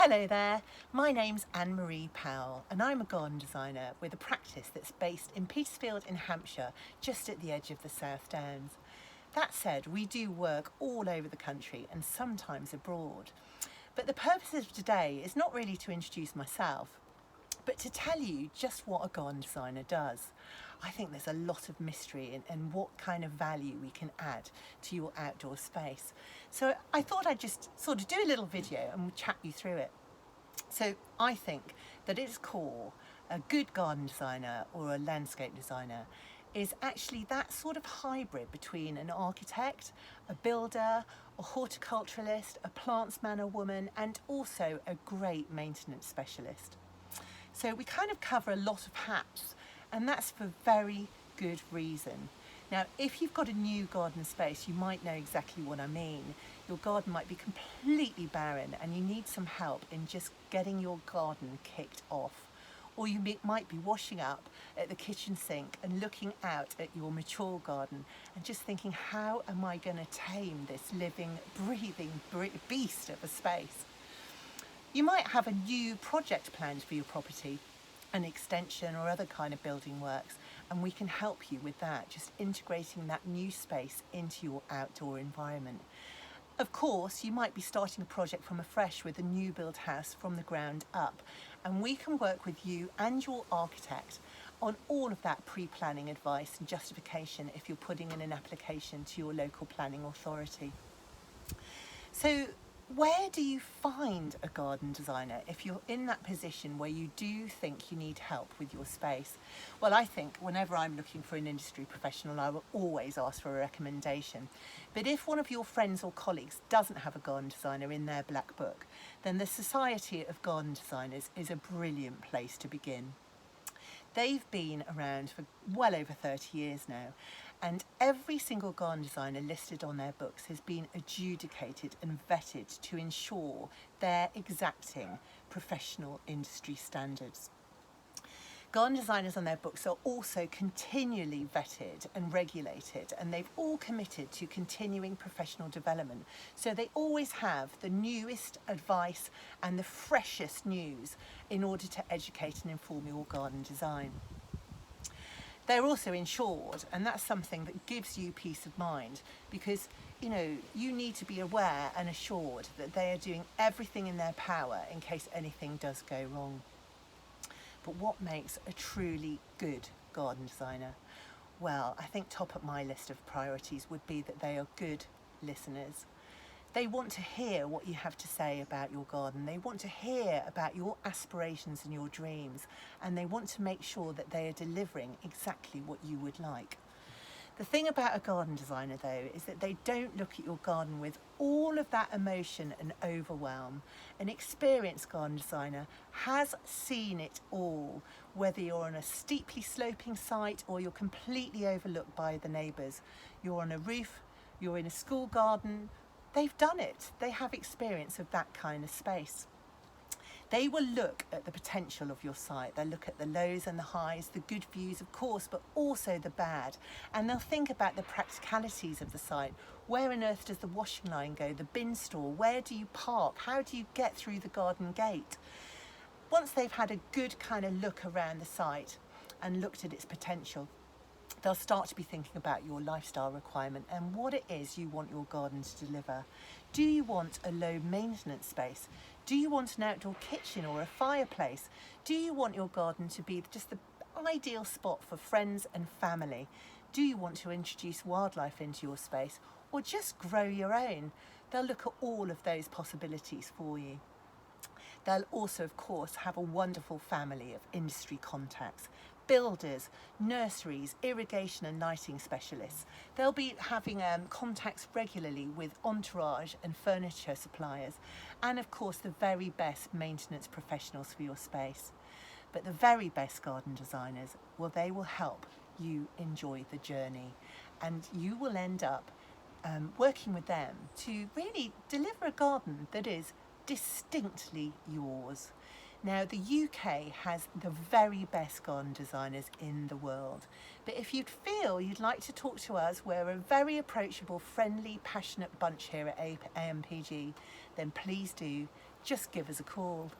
Hello there, my name's Anne-Marie Powell and I'm a garden designer with a practice that's based in Petersfield in Hampshire, just at the edge of the South Downs. That said, we do work all over the country and sometimes abroad. But the purpose of today is not really to introduce myself, but to tell you just what a garden designer does. I think there's a lot of mystery in what kind of value we can add to your outdoor space. So I thought I'd just sort of do a little video and we'll chat you through it. So I think that at its core, a good garden designer or a landscape designer is actually that sort of hybrid between an architect, a builder, a horticulturalist, a plantsman or woman, and also a great maintenance specialist. So we kind of cover a lot of hats, and that's for very good reason. Now, if you've got a new garden space, you might know exactly what I mean. Your garden might be completely barren and you need some help in just getting your garden kicked off. Or you might be washing up at the kitchen sink and looking out at your mature garden and just thinking, how am I going to tame this living, breathing beast of a space? You might have a new project planned for your property, an extension or other kind of building works, and we can help you with that, just integrating that new space into your outdoor environment. Of course, you might be starting a project from afresh with a new build house from the ground up, and we can work with you and your architect on all of that pre-planning advice and justification if you're putting in an application to your local planning authority. So where do you find a garden designer if you're in that position where you do think you need help with your space? Well, I think whenever I'm looking for an industry professional, I will always ask for a recommendation. But if one of your friends or colleagues doesn't have a garden designer in their black book, then the Society of Garden Designers is a brilliant place to begin. They've been around for well over 30 years now, and every single garden designer listed on their books has been adjudicated and vetted to ensure they're exacting professional industry standards. Garden designers on their books are also continually vetted and regulated, and they've all committed to continuing professional development. So they always have the newest advice and the freshest news in order to educate and inform your garden design. They're also insured, and that's something that gives you peace of mind, because you need to be aware and assured that they are doing everything in their power in case anything does go wrong. But what makes a truly good garden designer? Well, I think top of my list of priorities would be that they are good listeners. They want to hear what you have to say about your garden. They want to hear about your aspirations and your dreams, and they want to make sure that they are delivering exactly what you would like. The thing about a garden designer, though, is that they don't look at your garden with all of that emotion and overwhelm. An experienced garden designer has seen it all, whether you're on a steeply sloping site or you're completely overlooked by the neighbours. You're on a roof, you're in a school garden. They've done it. They have experience of that kind of space. They will look at the potential of your site. They'll look at the lows and the highs, the good views, of course, but also the bad. And they'll think about the practicalities of the site. Where on earth does the washing line go? The bin store? Where do you park? How do you get through the garden gate? Once they've had a good kind of look around the site and looked at its potential, they'll start to be thinking about your lifestyle requirement and what it is you want your garden to deliver. Do you want a low maintenance space? Do you want an outdoor kitchen or a fireplace? Do you want your garden to be just the ideal spot for friends and family? Do you want to introduce wildlife into your space or just grow your own? They'll look at all of those possibilities for you. They'll also, of course, have a wonderful family of industry contacts, builders, nurseries, irrigation and lighting specialists. They'll be having contacts regularly with entourage and furniture suppliers, and of course the very best maintenance professionals for your space. But the very best garden designers, well, they will help you enjoy the journey, and you will end up working with them to really deliver a garden that is distinctly yours. Now, the UK has the very best garden designers in the world, but if you'd feel you'd like to talk to us, we're a very approachable, friendly, passionate bunch here at AMPG, then please do just give us a call.